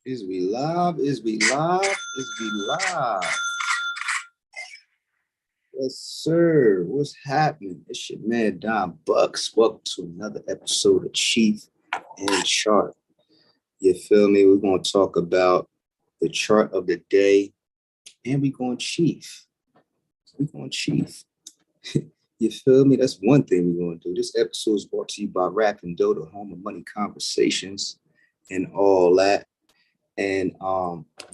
Is we live? Is we live? Is we live? Yes, sir. What's happening? It's your man Don Bucks. Welcome to another episode of Cheef and Chart. You feel me? We're going to talk about the chart of the day, and we're going Cheef. We're going Cheef. You feel me? That's one thing we're going to do. This episode is brought to you by Rap and Doe, the home of money conversations and all that. And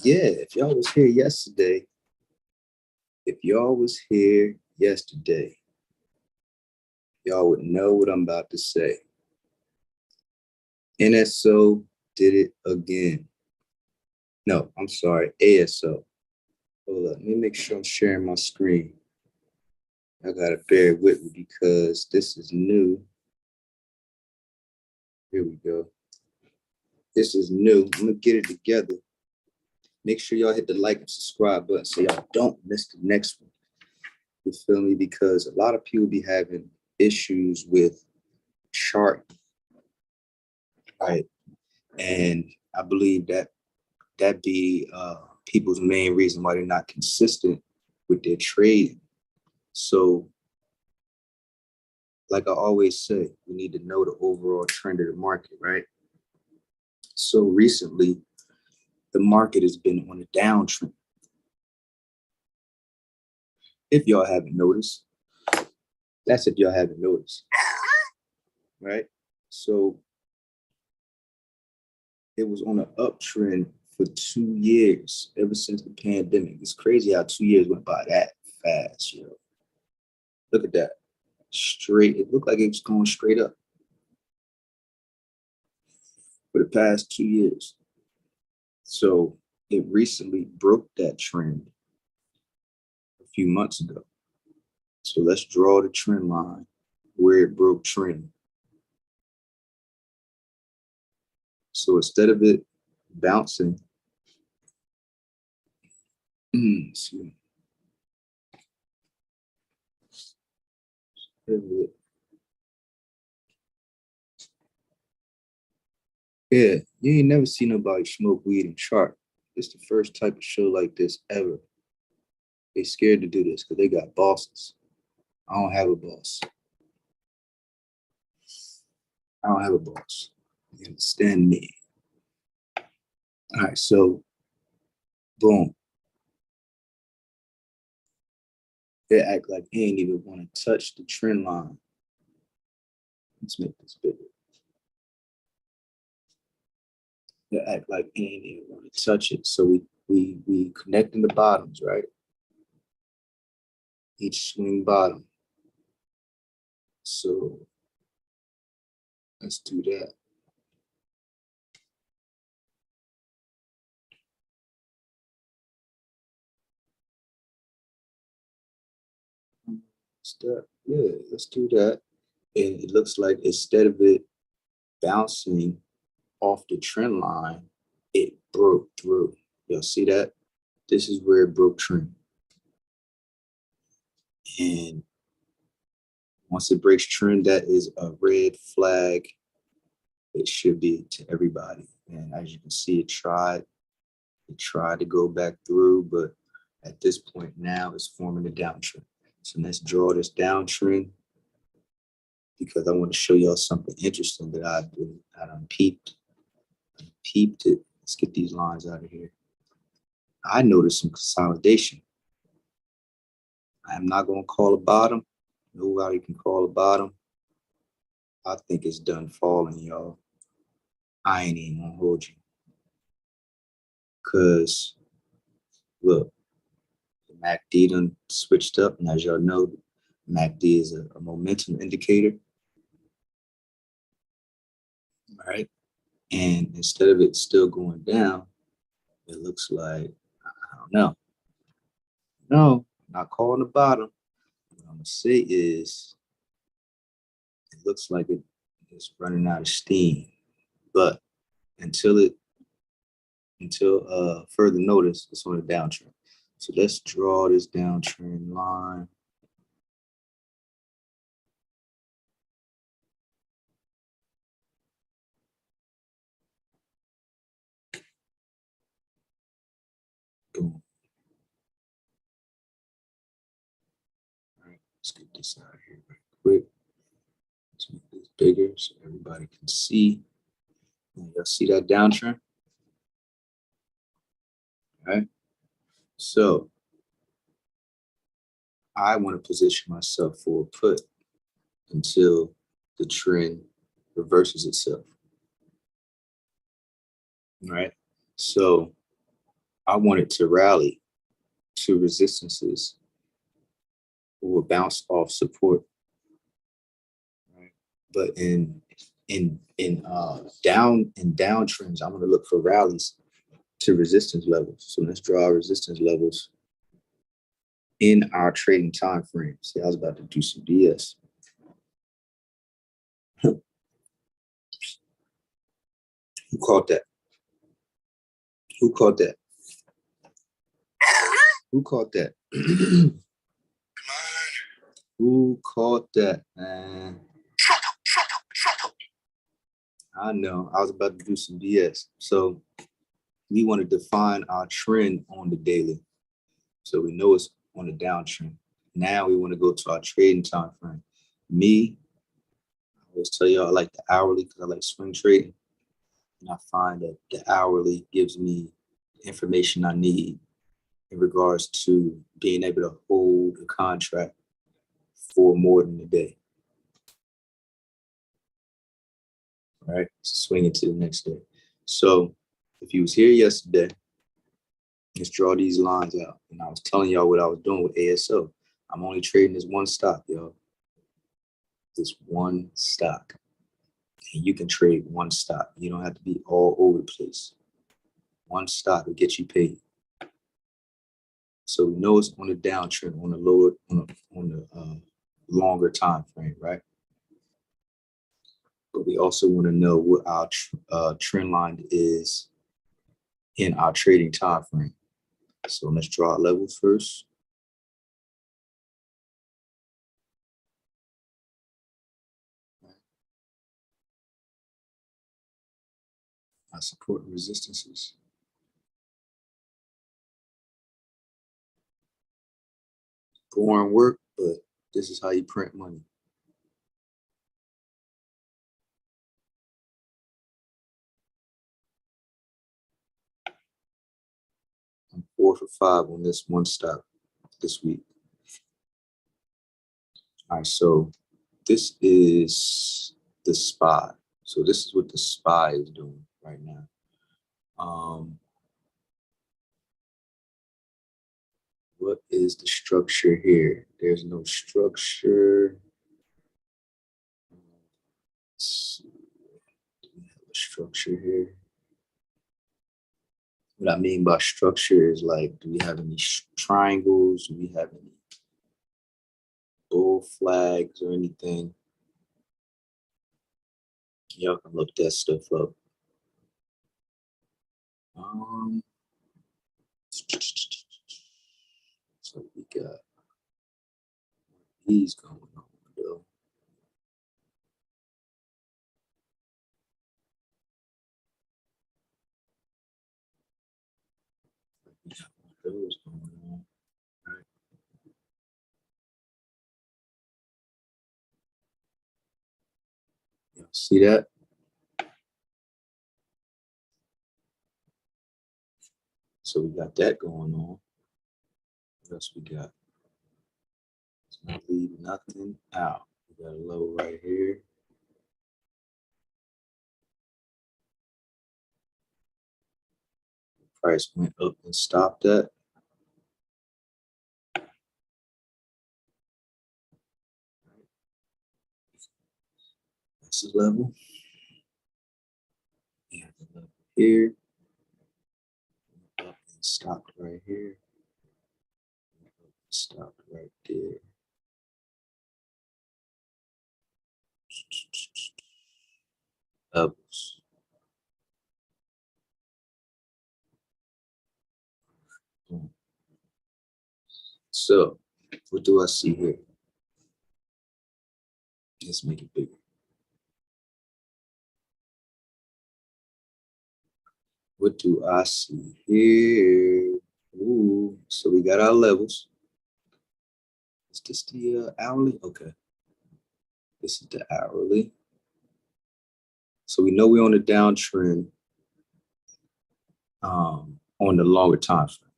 yeah, if y'all was here yesterday, y'all would know what I'm about to say. NSO did it again. No, I'm sorry, ASO. Hold up, let me make sure I'm sharing my screen. I gotta bear with me because this is new. Here we go. This is new. I'm gonna get it together. Make sure y'all hit the like and subscribe button so y'all don't miss the next one. You feel me? Because a lot of people be having issues with chart, right? And I believe that be people's main reason why they're not consistent with their trading. So, like I always say, we need to know the overall trend of the market, right? So recently, the market has been on a downtrend. If y'all haven't noticed, that's if y'all haven't noticed, right? So it was on an uptrend for 2 years, ever since the pandemic. It's crazy how 2 years went by that fast, yo. Look at that. Straight, it looked like it was going straight up for the past 2 years. So it recently broke that trend a few months ago. So let's draw the trend line where it broke trend. So instead of it bouncing, excuse me, yeah, you ain't never seen nobody smoke weed and chart. It's the first type of show like this ever. They scared to do this because they got bosses. I don't have a boss. I don't have a boss. You understand me? All right, so boom. They act like they ain't even want to touch the trend line. Let's make this bigger. They act like they ain't even want to touch it. So we connecting the bottoms, right? Each swing bottom. So let's do that. Yeah, let's do that. And it looks like instead of it bouncing off the trend line, it broke through. Y'all see that? This is where it broke trend. And once it breaks trend, that is a red flag. It should be to everybody. And as you can see, it tried to go back through, but at this point now it's forming a downtrend. So let's draw this downtrend because I want to show y'all something interesting that I done peeped it. Let's get these lines out of here. I noticed some consolidation. I'm not going to call a bottom. Nobody can call a bottom. I think it's done falling, y'all. I ain't even going to hold you. Because, look, the MACD done switched up. And as y'all know, MACD is a momentum indicator. All right. And instead of it still going down, it looks like, I don't know. No, not calling the bottom. What I'm going to say is, it looks like it's running out of steam. But until further notice, it's on a downtrend. So let's draw this downtrend line. this out here real quick. Let's make this bigger so everybody can see. Y'all see that downtrend? All right. So I want to position myself for a put until the trend reverses itself. All right. So I want it to rally to resistances or bounce off support. Right. But in downtrends, I'm going to look for rallies to resistance levels. So let's draw our resistance levels in our trading time frame. See, I was about to do some DS. Who caught that? Who caught that? Who caught that? Who caught that, man? I know. I was about to do some DS. So we want to define our trend on the daily. So we know it's on a downtrend. Now we want to go to our trading time frame. Me, I always tell y'all I like the hourly because I like swing trading. And I find that the hourly gives me information I need in regards to being able to hold a contract for more than a day. All right, swing it to the next day. So if you was here yesterday, let's draw these lines out. And I was telling y'all what I was doing with ASO. I'm only trading this one stock, y'all. This one stock. And you can trade one stock. You don't have to be all over the place. One stock will get you paid. So we know it's on a downtrend, on the lower, on the longer time frame, right? But we also want to know what our trend line is in our trading time frame. So let's draw our levels first. Our support and resistances. Boring work, but this is how you print money. I'm 4 for 5 on this one stock this week. All right, so this is the SPY. So this is what the SPY is doing right now. What is the structure here? There's no structure. Let's see. Do we have a structure here? What I mean by structure is like, do we have any triangles? Do we have any bull flags or anything? Y'all can look that stuff up. So we got these going on though. We got those going on. Right. Y'all see that? So we got that going on. What else we got? Let's not leave nothing out. We got a low right here. Price went up and stopped at. That's the level. We have the level here. Up and stopped right here. Stopped right there. Levels. So what do I see here? Let's make it bigger. What do I see here? Ooh, so we got our levels. Is this the hourly? Okay. This is the hourly. So we know we're on a downtrend on the longer time frame.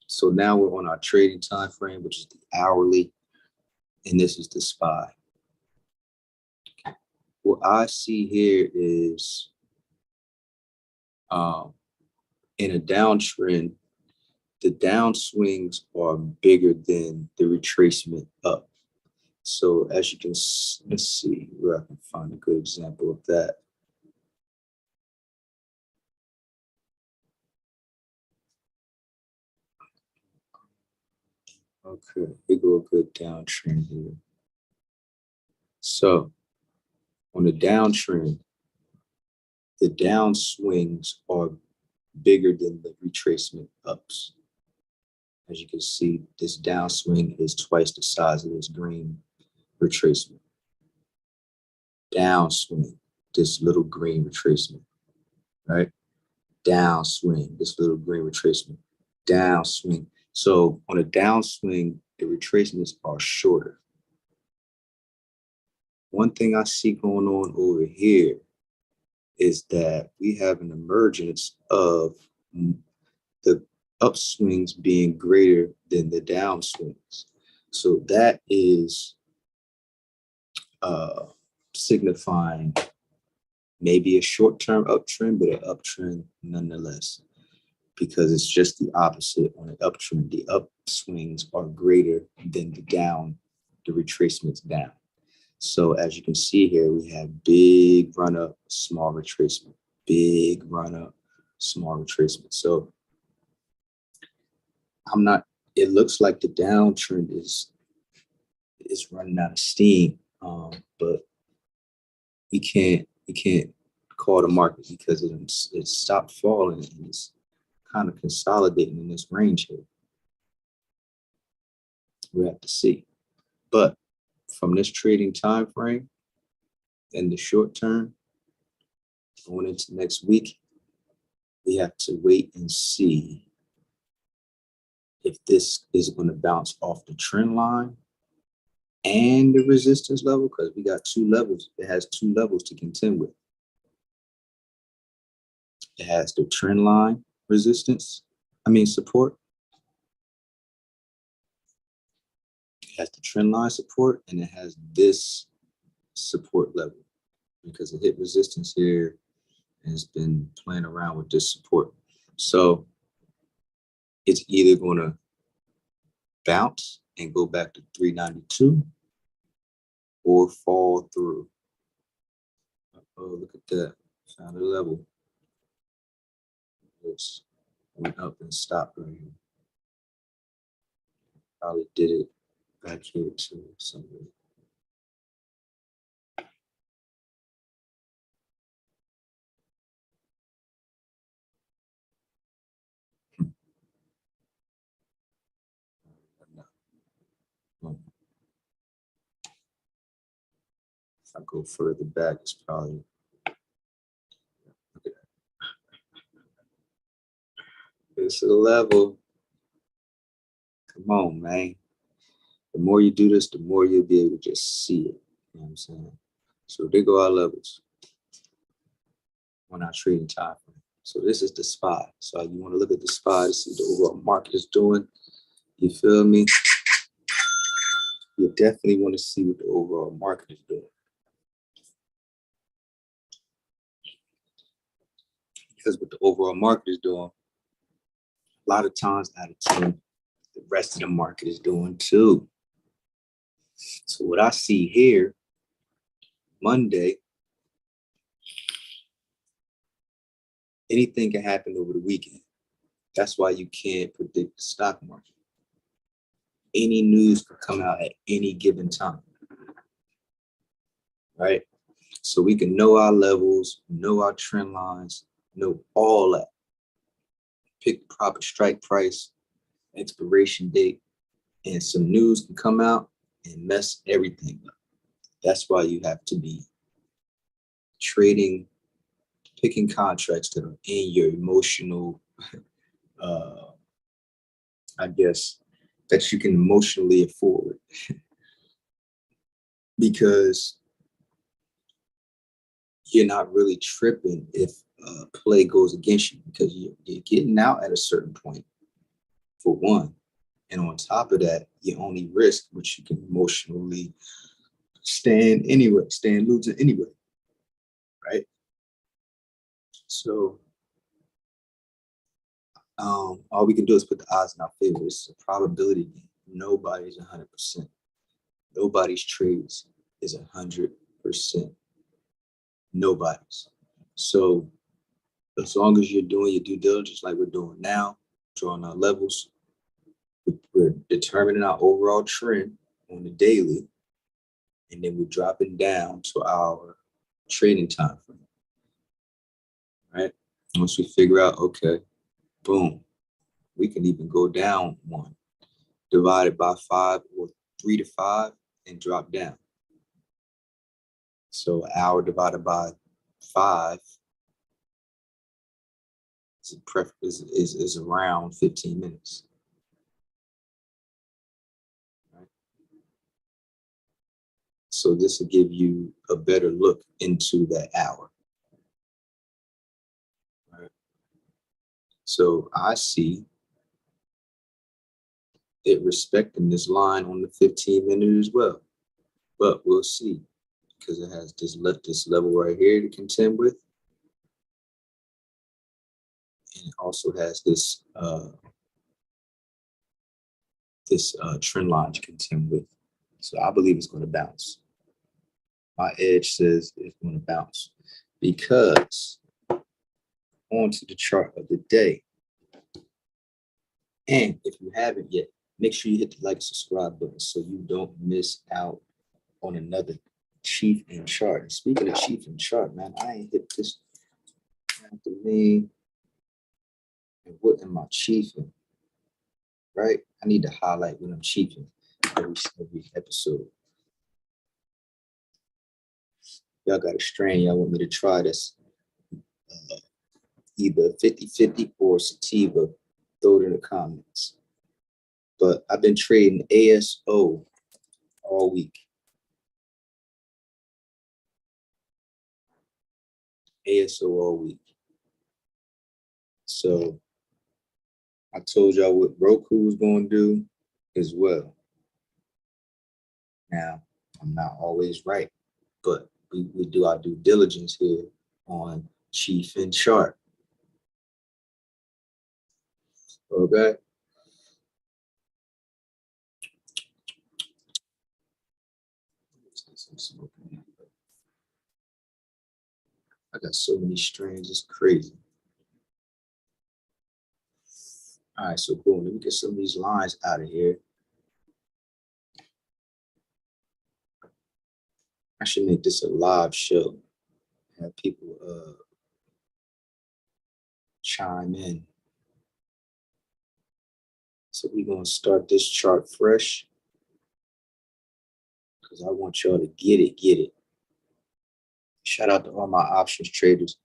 So now we're on our trading time frame, which is the hourly, and this is the SPY. What I see here is in a downtrend, the downswings are bigger than the retracement up. So as you can, let's see where I can find a good example of that. Okay, we go a good downtrend here. So on the downtrend, the downswings are bigger than the retracement ups. As you can see, this downswing is twice the size of this green retracement. Downswing, this little green retracement, right? Downswing, this little green retracement. Downswing. So on a downswing, the retracements are shorter. One thing I see going on over here is that we have an emergence of the upswings being greater than the downswings. So that is signifying maybe a short-term uptrend, but an uptrend nonetheless, because it's just the opposite on an uptrend. The upswings are greater than the retracements down. So as you can see here, we have big run up, small retracement, big run up, small retracement. So it looks like the downtrend is running out of steam, but we can't call the market because it stopped falling and it's kind of consolidating in this range here. We have to see. But from this trading time frame in the short term, going into next week, we have to wait and see if this is going to bounce off the trend line and the resistance level, because we got two levels. It has two levels to contend with. It has the trend line support. It has the trend line support, and it has this support level because it hit resistance here and it's been playing around with this support. So it's either going to bounce and go back to 392 or fall through. Oh, look at that. Found a level. It's went up and stopped right here. Probably did it back here too somewhere. If I go further back, it's probably, look at that. It's a level. Come on, man. The more you do this, the more you'll be able to just see it. You know what I'm saying? So there go our levels on our trading time frame. So this is the SPY. So you want to look at the SPY to see what the overall market is doing. You feel me? You definitely want to see what the overall market is doing. Because what the overall market is doing, a lot of times out of 10, the rest of the market is doing too. So what I see here, Monday, anything can happen over the weekend. That's why you can't predict the stock market. Any news can come out at any given time, right? So we can know our levels, know our trend lines, know all that. Pick the proper strike price, expiration date, and some news can come out and mess everything up. That's why you have to be trading, picking contracts that are in your emotional, that you can emotionally afford. Because you're not really tripping if play goes against you, because you're getting out at a certain point, for one. And on top of that, you only risk what you can emotionally stand losing anyway, right? So all we can do is put the odds in our favor. It's a probability game. Nobody's 100%. Nobody's trades is 100%. Nobody's. So as long as you're doing your due diligence like we're doing now, drawing our levels, we're determining our overall trend on the daily, and then we're dropping down to our trading time frame, right? Once we figure out, okay, boom, we can even go down one, divide it by 5 or 3 to 5 and drop down. So an hour divided by 5 is around 15 minutes. Right? So this will give you a better look into that hour. Right? So I see it respecting this line on the 15-minute as well, but we'll see, because it has this level right here to contend with, and it also has this trend line to contend with. So I believe it's going to bounce. My edge says it's going to bounce, because onto the chart of the day. And if you haven't yet, make sure you hit the like and subscribe button so you don't miss out on another Cheef and chart. And speaking of Cheef and chart, man, I ain't hit this after me. And what am I chiefing? Right? I need to highlight what I'm chiefing every episode. Y'all got a strain y'all want me to try this. Either 50-50 or sativa. Throw it in the comments. But I've been trading ASO all week. ASO all week. So I told y'all what Roku was going to do as well. Now, I'm not always right, but we do our due diligence here on Cheef and chart. Okay. I got so many strains, it's crazy. All right, so boom, let me get some of these lines out of here. I should make this a live show. Have people chime in. So we're gonna start this chart fresh, because I want y'all to get it. Shout out to all my options traders.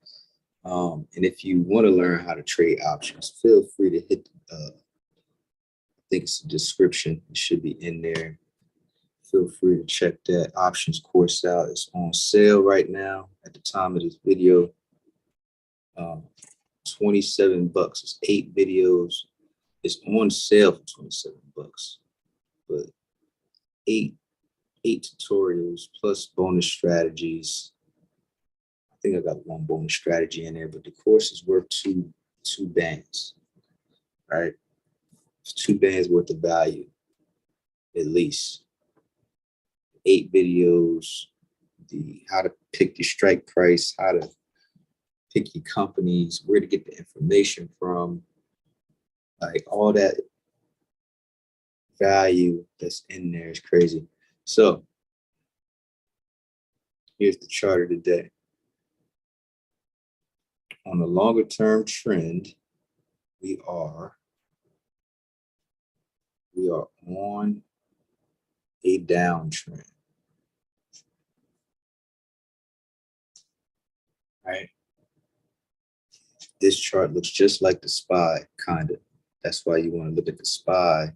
And if you want to learn how to trade options, feel free to hit, I think it's the description. It should be in there. Feel free to check that options course out. It's on sale right now at the time of this video. $27. It's 8 videos. It's on sale for $27. But eight tutorials plus bonus strategies. I think I got one bonus strategy in there, but the course is worth two bands, right? It's 2 bands worth of value, at least. 8 videos, how to pick your strike price, how to pick your companies, where to get the information from, like all that value that's in there is crazy. So here's the chart of the day. On a longer term trend, we are on a downtrend. Right? This chart looks just like the SPY, kind of. That's why you want to look at the SPY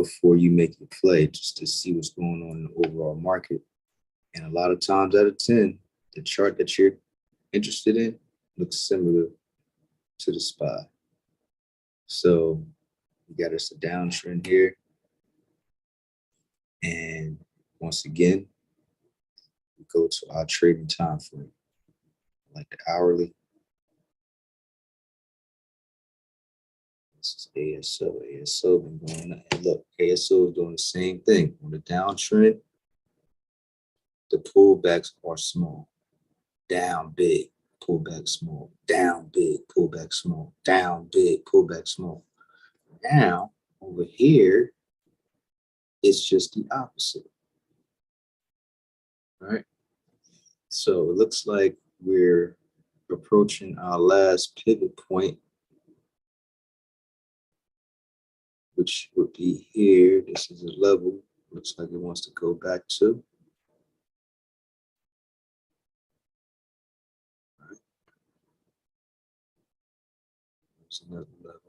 before you make your play, just to see what's going on in the overall market. And a lot of times out of 10, the chart that you're interested in looks similar to the SPY. So we got us a downtrend here. And once again, we go to our trading time frame, like the hourly. This is ASO. ASO been going up. And look, ASO is doing the same thing. On the downtrend, the pullbacks are small. Down big, pullback small. Down big, pullback small. Down big, pullback small. Now, over here, it's just the opposite. All right. So it looks like we're approaching our last pivot point, which would be here. This is a level. Looks like it wants to go back to. All right. There's another level.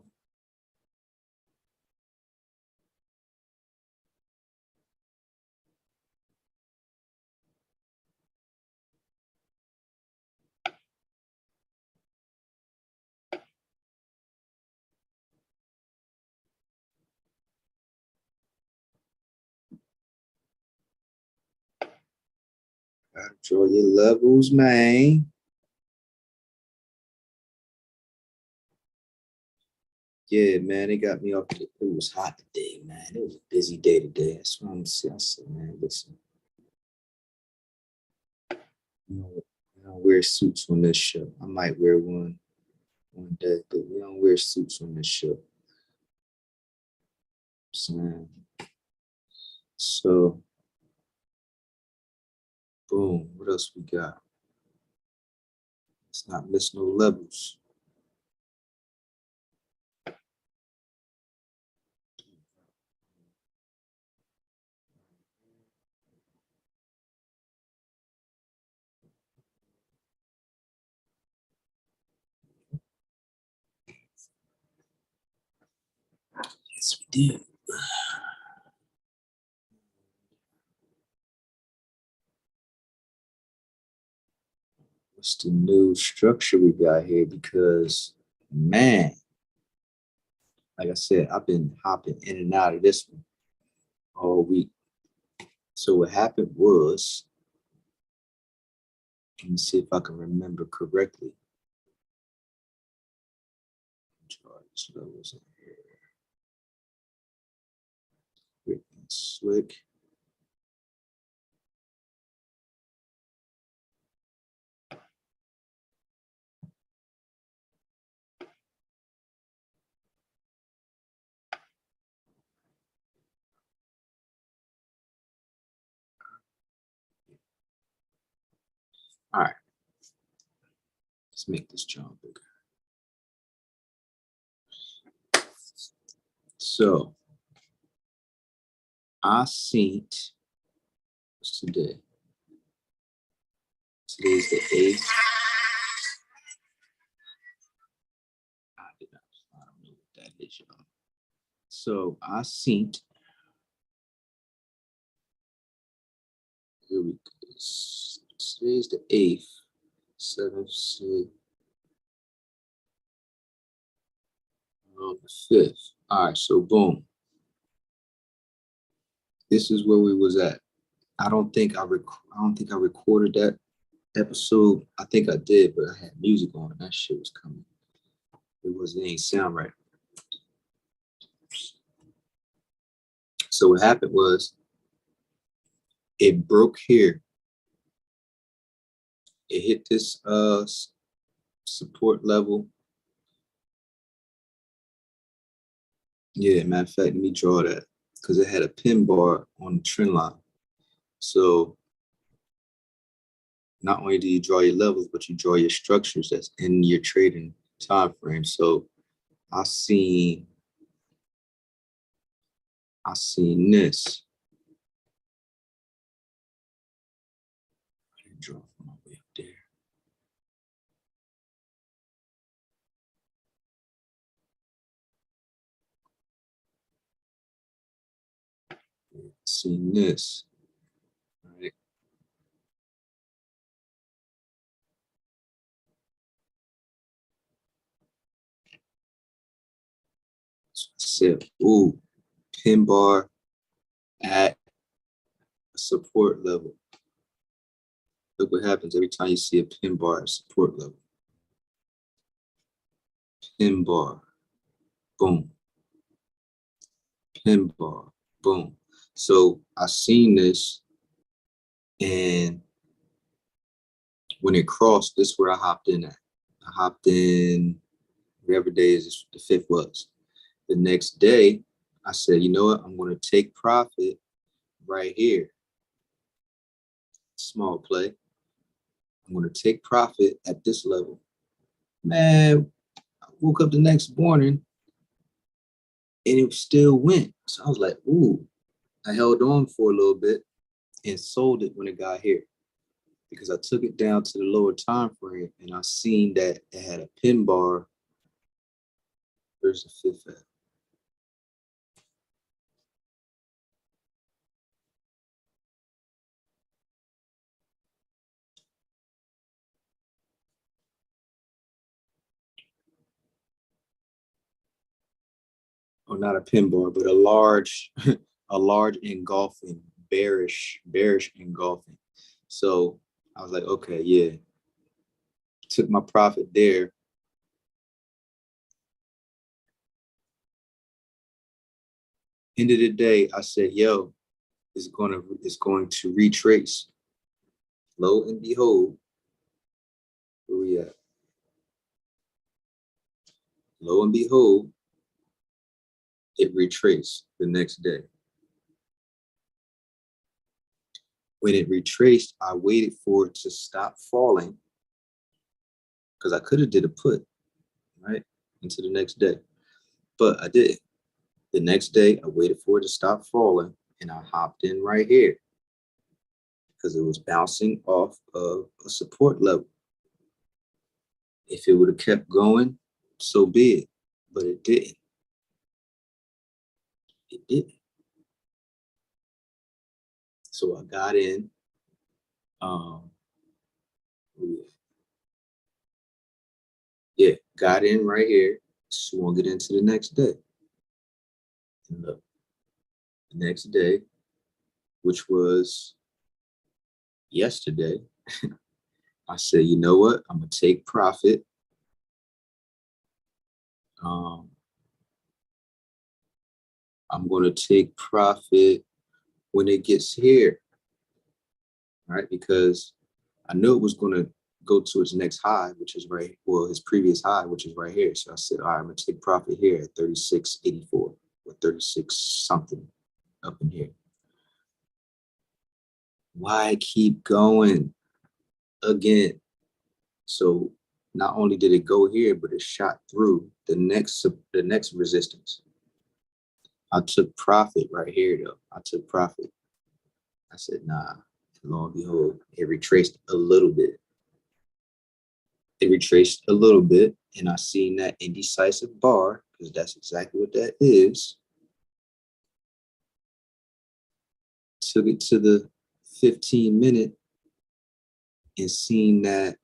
Gotta draw your levels, man. Yeah, man, it got me off. It was hot today, man. It was a busy day today. That's what I'm saying. I said, man, listen, we don't wear suits on this show. I might wear one day, but we don't wear suits on this show. So, boom. What else we got? Let's not miss no levels. Yes, we did. What's the new structure we got here? Because, man, like I said, I've been hopping in and out of this one all week. So what happened was, let me see if I can remember correctly. Levels in here. Quick and slick. All right. Let's make this jump bigger. So I seen, what's today? Today's the 8th. I don't know what that is, y'all. So I seen, here we go. Today's the 8th, 7th, 6th, the 5th. All right, so boom. This is where we was at. I don't think I recorded that episode. I think I did, but I had music on and that shit was coming. It ain't sound right. So what happened was it broke here. It hit this support level. Yeah, matter of fact, let me draw that because it had a pin bar on the trend line. So not only do you draw your levels, but you draw your structures that's in your trading time frame. So I seen this. I didn't draw from my way up there. seen this, right? So I said, ooh, pin bar at a support level. Look what happens every time you see a pin bar at support level. Pin bar, boom. Pin bar, boom. So I seen this, and when it crossed, this is where I hopped in at. I hopped in whatever day is the 5th was. The next day, I said, you know what? I'm going to take profit right here. Small play. I'm going to take profit at this level. Man, I woke up the next morning and it still went. So I was like, ooh, I held on for a little bit and sold it when it got here because I took it down to the lower time frame and I seen that it had a pin bar. Where's the 5th at? Or not a pin bar, but a large, a large engulfing, bearish engulfing. So I was like, okay, yeah. Took my profit there. End of the day, I said, yo, it's going to retrace. Lo and behold, where we at? Lo and behold, it retraced the next day. When it retraced, I waited for it to stop falling because I could have did a put, right, into the next day, but I didn't. The next day, I waited for it to stop falling, and I hopped in right here because it was bouncing off of a support level. If it would have kept going, so be it, but it didn't. It didn't. So I got in. Um, yeah, got in right here, swung it into the next day. And look, the next day, which was yesterday, I said, you know what? I'm gonna take profit. Um, I'm gonna take profit when it gets here, right? Because I knew it was gonna go to its next high, which is right, well, his previous high, which is right here. So I said, all right, I'm gonna take profit here at 36.84 or 36 something up in here. Why keep going again? So not only did it go here, but it shot through the next resistance. I took profit right here though. I took profit. I said, nah. And lo and behold, it retraced a little bit. It retraced a little bit, and I seen that indecisive bar, because that's exactly what that is. Took it to the 15-minute and seen that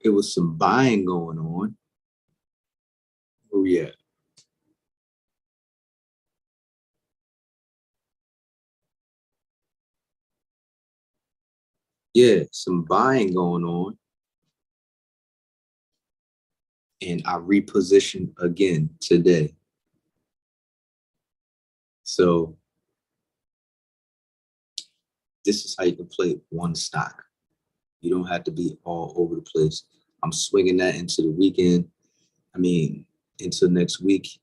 it was some buying going on. Oh yeah. Yeah, some buying going on. And I repositioned again today. So this is how you can play one stock. You don't have to be all over the place. I'm swinging that into the weekend. I mean, into next week.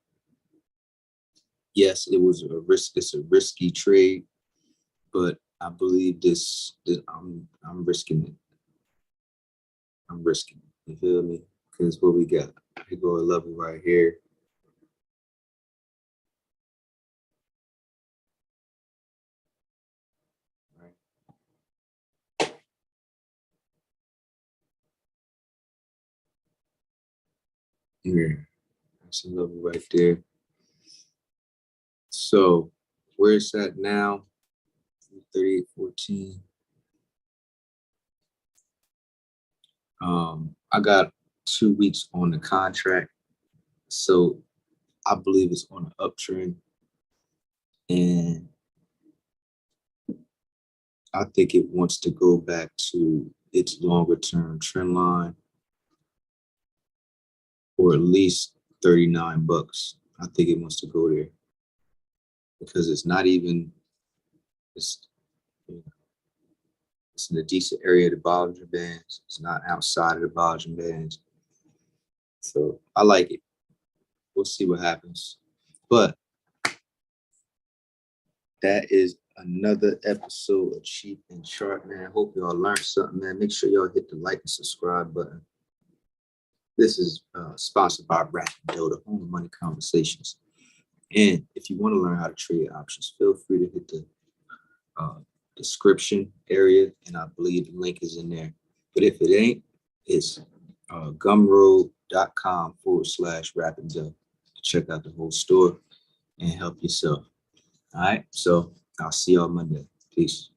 Yes, it was a risk. It's a risky trade, but I believe this I'm risking it. I'm risking it. You feel me? Because what we got, we go a level right here. Right here. That's a level right there. So where it's at now, 38.14. I got 2 weeks on the contract, so I believe it's on an uptrend, and I think it wants to go back to its longer term trend line, or at least $39. I think it wants to go there because it's not even it's it's in a decent area of the Bollinger Bands. It's not outside of the Bollinger Bands, so I like it. We'll see what happens, but that is another episode of Cheef and Chart, man. Hope y'all learned something, man. Make sure y'all hit the like and subscribe button. This is sponsored by Rap and Dough, the home of money conversations. And if you want to learn how to trade options, feel free to hit the description area, and I believe the link is in there. But if it ain't, it's gumroad.com/Rap and Dough to check out the whole store and help yourself. All right, so I'll see y'all Monday. Peace.